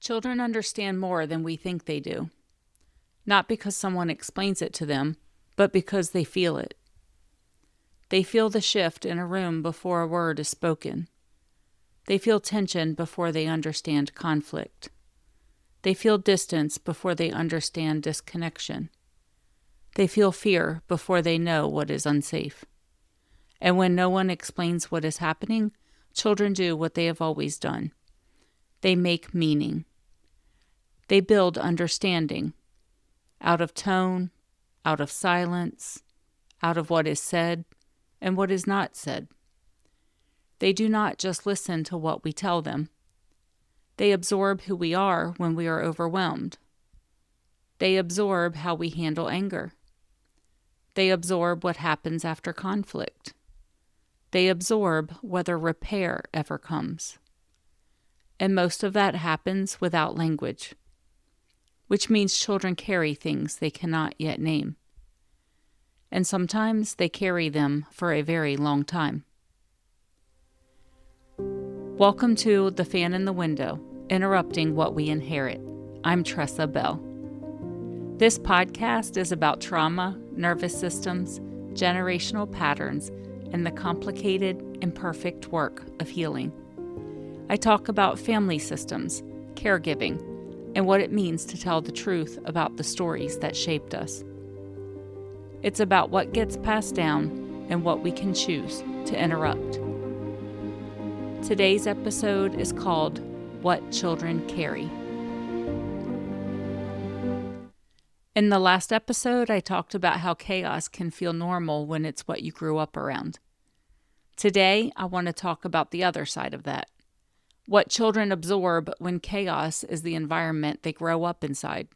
Children understand more than we think they do, not because someone explains it to them, but because they feel it. They feel the shift in a room before a word is spoken. They feel tension before they understand conflict. They feel distance before they understand disconnection. They feel fear before they know what is unsafe. And when no one explains what is happening, children do what they have always done. They make meaning. They build understanding out of tone, out of silence, out of what is said and what is not said. They do not just listen to what we tell them. They absorb who we are when we are overwhelmed. They absorb how we handle anger. They absorb what happens after conflict. They absorb whether repair ever comes. And most of that happens without language, which means children carry things they cannot yet name. And sometimes they carry them for a very long time. Welcome to The Fan in the Window, interrupting what we inherit. I'm Tressa Bell. This podcast is about trauma, nervous systems, generational patterns, and the complicated, imperfect work of healing. I talk about family systems, caregiving, and what it means to tell the truth about the stories that shaped us. It's about what gets passed down and what we can choose to interrupt. Today's episode is called What Children Carry. In the last episode, I talked about how chaos can feel normal when it's what you grew up around. Today, I want to talk about the other side of that. What children absorb when chaos is the environment they grow up inside.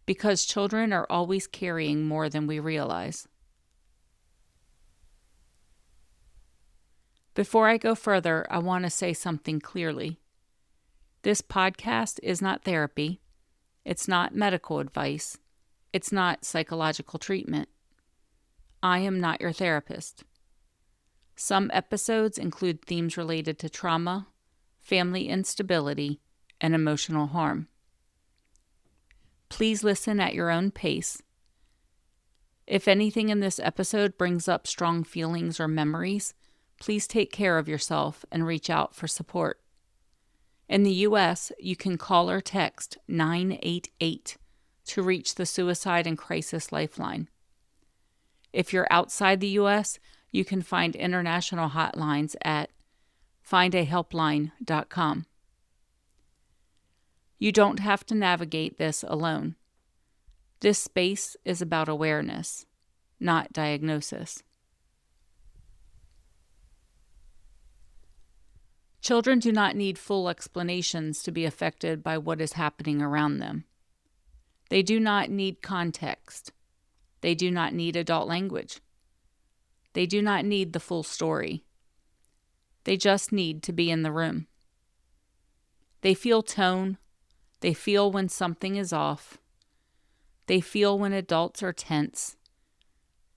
Because children are always carrying more than we realize. Before I go further, I want to say something clearly. This podcast is not therapy. It's not medical advice. It's not psychological treatment. I am not your therapist. Some episodes include themes related to trauma, family instability, and emotional harm. Please listen at your own pace. If anything in this episode brings up strong feelings or memories, please take care of yourself and reach out for support. In the U.S., you can call or text 988 to reach the Suicide and Crisis Lifeline. If you're outside the U.S., you can find international hotlines at findahelpline.com. You don't have to navigate this alone. This space is about awareness, not diagnosis. Children do not need full explanations to be affected by what is happening around them. They do not need context. They do not need adult language. They do not need the full story. They just need to be in the room. They feel tone. They feel when something is off. They feel when adults are tense.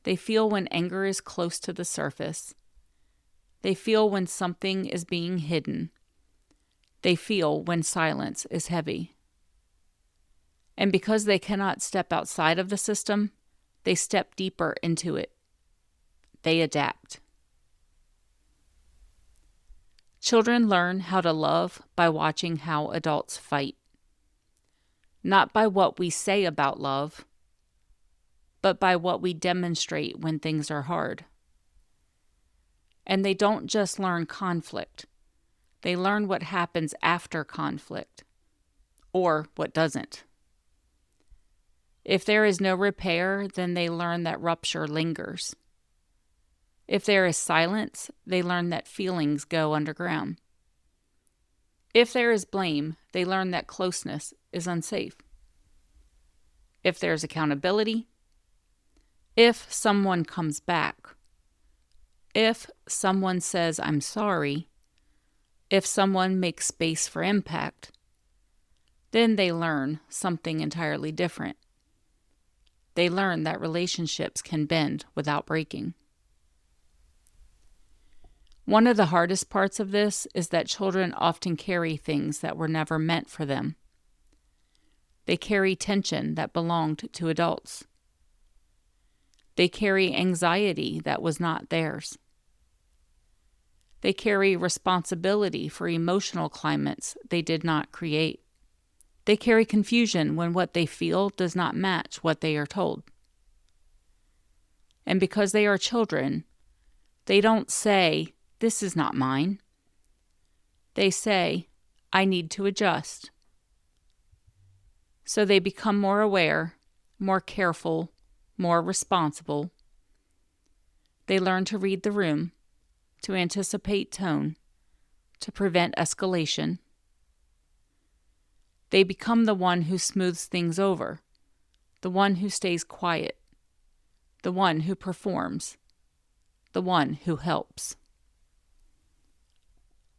They feel when anger is close to the surface. They feel when something is being hidden. They feel when silence is heavy. And because they cannot step outside of the system, they step deeper into it. They adapt. Children learn how to love by watching how adults fight. Not by what we say about love, but by what we demonstrate when things are hard. And they don't just learn conflict. They learn what happens after conflict, or what doesn't. If there is no repair, then they learn that rupture lingers. If there is silence, they learn that feelings go underground. If there is blame, they learn that closeness is unsafe. If there's accountability, if someone comes back, if someone says, "I'm sorry," if someone makes space for impact, then they learn something entirely different. They learn that relationships can bend without breaking. One of the hardest parts of this is that children often carry things that were never meant for them. They carry tension that belonged to adults. They carry anxiety that was not theirs. They carry responsibility for emotional climates they did not create. They carry confusion when what they feel does not match what they are told. And because they are children, they don't say, "This is not mine." They say, "I need to adjust." So they become more aware, more careful, more responsible. They learn to read the room, to anticipate tone, to prevent escalation. They become the one who smooths things over, the one who stays quiet, the one who performs, the one who helps,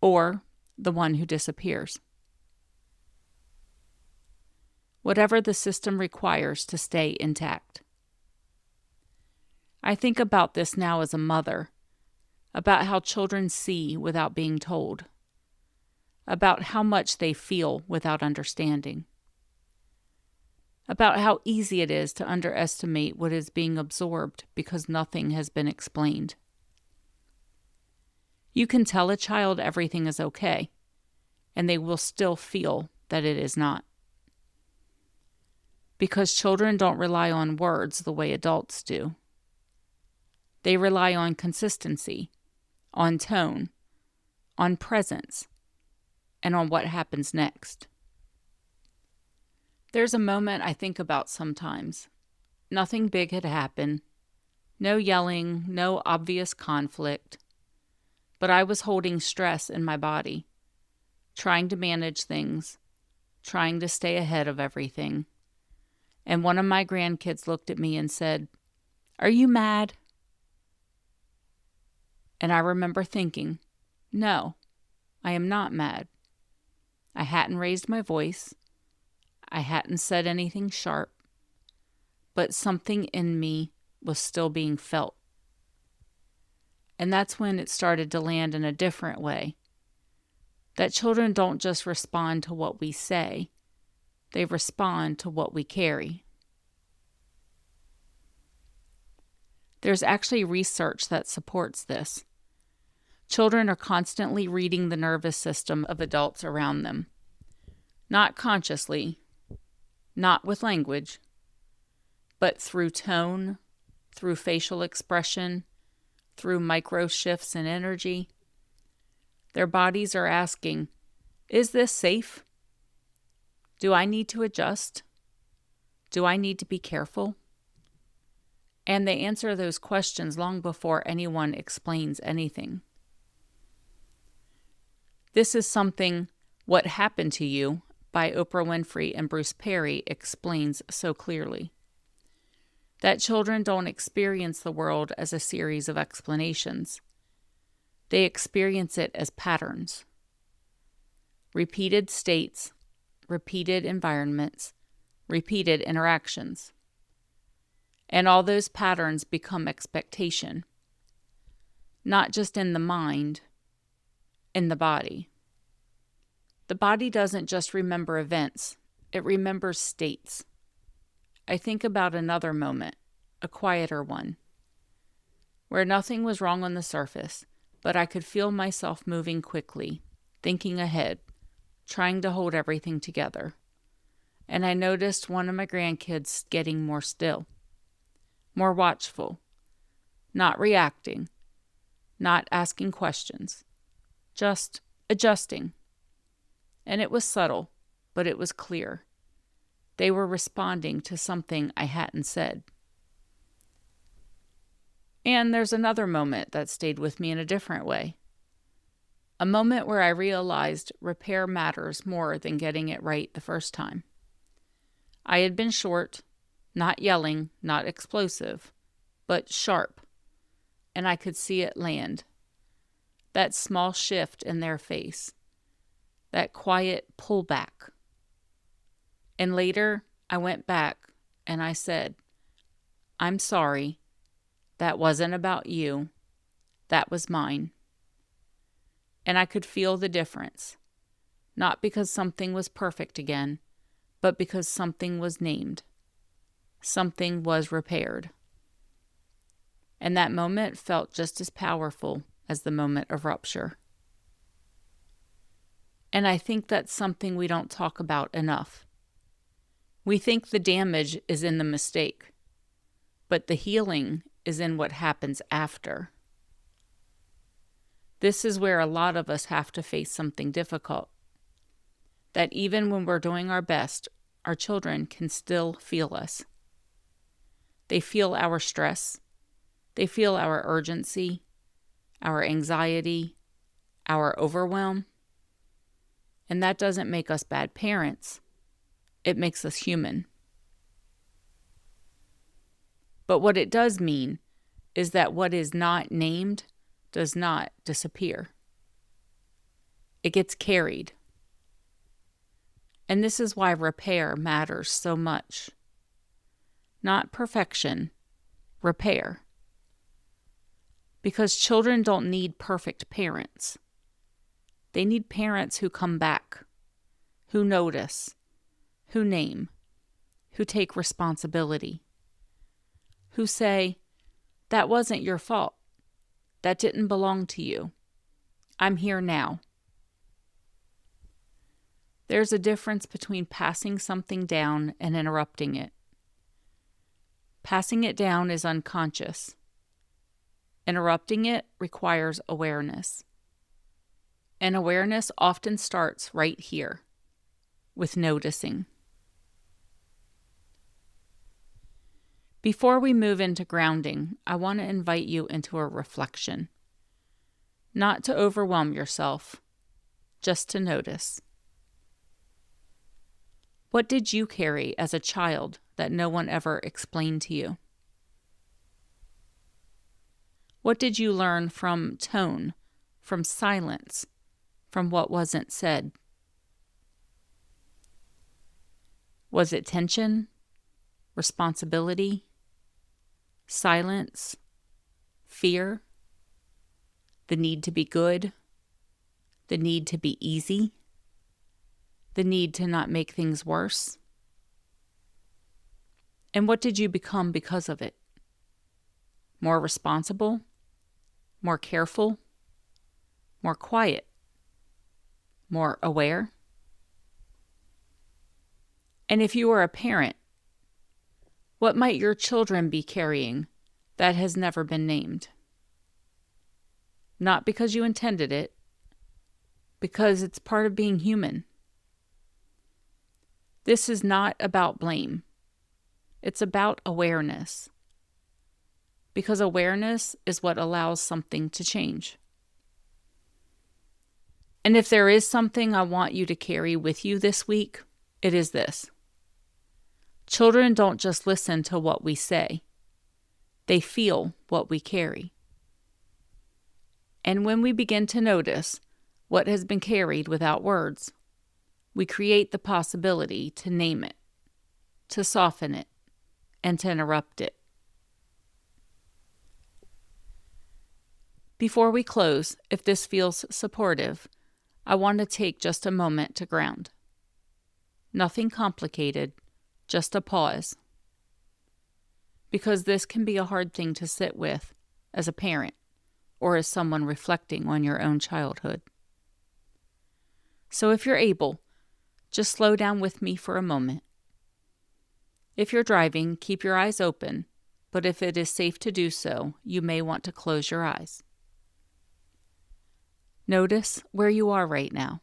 or the one who disappears. Whatever the system requires to stay intact. I think about this now as a mother, about how children see without being told, about how much they feel without understanding, about how easy it is to underestimate what is being absorbed because nothing has been explained. You can tell a child everything is okay, and they will still feel that it is not. Because children don't rely on words the way adults do. They rely on consistency, on tone, on presence, and on what happens next. There's a moment I think about sometimes. Nothing big had happened, no yelling, no obvious conflict, but I was holding stress in my body, trying to manage things, trying to stay ahead of everything. And one of my grandkids looked at me and said, "Are you mad?" And I remember thinking, no, I am not mad. I hadn't raised my voice. I hadn't said anything sharp. But something in me was still being felt. And that's when it started to land in a different way. That children don't just respond to what we say. They respond to what we carry. There's actually research that supports this. Children are constantly reading the nervous system of adults around them. Not consciously, not with language, but through tone, through facial expression, through micro shifts in energy. Their bodies are asking, "Is this safe? Do I need to adjust? Do I need to be careful?" And they answer those questions long before anyone explains anything. This is something What Happened to You by Oprah Winfrey and Bruce Perry explains so clearly. That children don't experience the world as a series of explanations. They experience it as patterns. Repeated states, repeated environments, repeated interactions. And all those patterns become expectation, not just in the mind, in the body. The body doesn't just remember events, it remembers states. I think about another moment, a quieter one, where nothing was wrong on the surface, but I could feel myself moving quickly, thinking ahead, trying to hold everything together. And I noticed one of my grandkids getting more still, more watchful, not reacting, not asking questions, just adjusting. And it was subtle, but it was clear. They were responding to something I hadn't said. And there's another moment that stayed with me in a different way. A moment where I realized repair matters more than getting it right the first time. I had been short, not yelling, not explosive, but sharp, and I could see it land. That small shift in their face, that quiet pullback. And later, I went back and I said, "I'm sorry. That wasn't about you. That was mine. and I could feel the difference, not because something was perfect again, but because something was named. Something was repaired. And that moment felt just as powerful as the moment of rupture. And I think that's something we don't talk about enough. We think the damage is in the mistake, but the healing is in what happens after. This is where a lot of us have to face something difficult. That even when we're doing our best, our children can still feel us. They feel our stress. They feel our urgency, our anxiety, our overwhelm. And that doesn't make us bad parents. It makes us human. But what it does mean is that what is not named does not disappear. It gets carried. And this is why repair matters so much. Not perfection, repair. Because children don't need perfect parents. They need parents who come back, who notice, who name, who take responsibility, who say, "That wasn't your fault. That didn't belong to you. I'm here now." There's a difference between passing something down and interrupting it. Passing it down is unconscious. Interrupting it requires awareness. And awareness often starts right here, with noticing. Before we move into grounding, I want to invite you into a reflection. Not to overwhelm yourself, just to notice. What did you carry as a child that no one ever explained to you? What did you learn from tone, from silence, from what wasn't said? Was it tension, responsibility, silence, fear, the need to be good, the need to be easy, the need to not make things worse? And what did you become because of it? More responsible, more careful, more quiet, more aware? And if you are a parent, what might your children be carrying that has never been named? Not because you intended it, because it's part of being human. This is not about blame. It's about awareness. Because awareness is what allows something to change. And if there is something I want you to carry with you this week, it is this. Children don't just listen to what we say. They feel what we carry. And when we begin to notice what has been carried without words, we create the possibility to name it, to soften it, and to interrupt it. Before we close, if this feels supportive, I want to take just a moment to ground. Nothing complicated, just a pause. Because this can be a hard thing to sit with as a parent or as someone reflecting on your own childhood. So if you're able, just slow down with me for a moment. If you're driving, keep your eyes open, but if it is safe to do so, you may want to close your eyes. Notice where you are right now.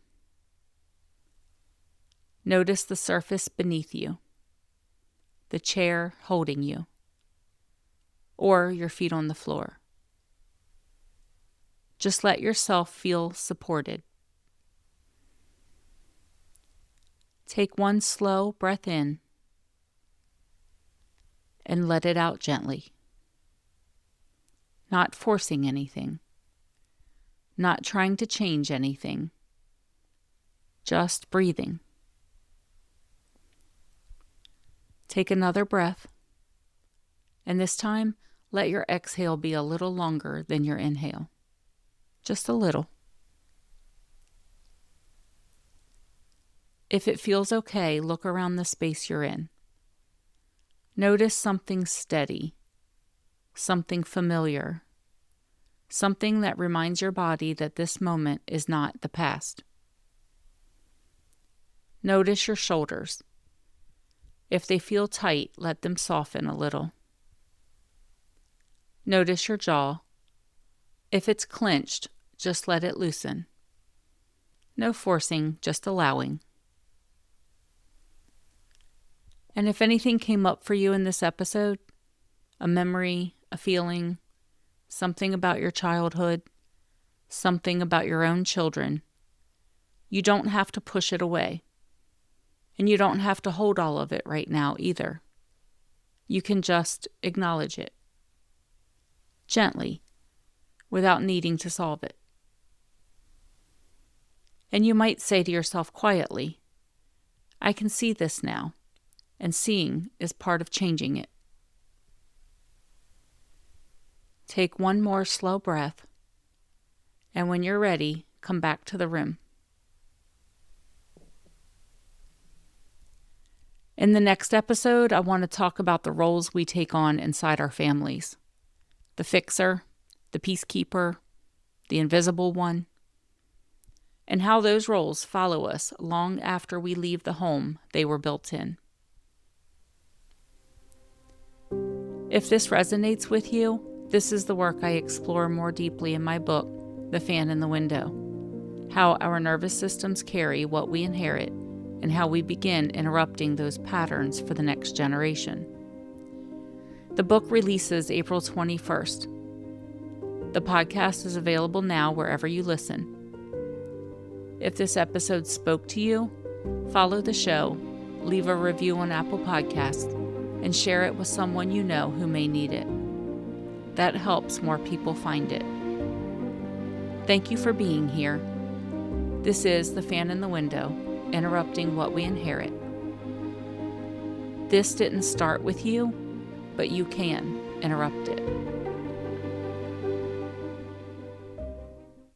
Notice the surface beneath you, the chair holding you, or your feet on the floor. Just let yourself feel supported. Take one slow breath in and let it out gently, not forcing anything, not trying to change anything, just breathing. Take another breath, and this time let your exhale be a little longer than your inhale. Just a little. If it feels okay, look around the space you're in. Notice something steady, something familiar, something that reminds your body that this moment is not the past. Notice your shoulders. If they feel tight, let them soften a little. Notice your jaw. If it's clenched, just let it loosen. No forcing, just allowing. And if anything came up for you in this episode, a memory, a feeling, something about your childhood, something about your own children, you don't have to push it away. And you don't have to hold all of it right now either. You can just acknowledge it. Gently, without needing to solve it. And you might say to yourself quietly, I can see this now, and seeing is part of changing it. Take one more slow breath, and when you're ready, come back to the room. In the next episode, I want to talk about the roles we take on inside our families. The fixer, the peacekeeper, the invisible one, and how those roles follow us long after we leave the home they were built in. If this resonates with you, this is the work I explore more deeply in my book, The Fan in the Window, how our nervous systems carry what we inherit and how we begin interrupting those patterns for the next generation. The book releases April 21st. The podcast is available now wherever you listen. If this episode spoke to you, follow the show, leave a review on Apple Podcasts, and share it with someone you know who may need it. That helps more people find it. Thank you for being here. This is The Fan in the Window, interrupting what we inherit. This didn't start with you, but you can interrupt it.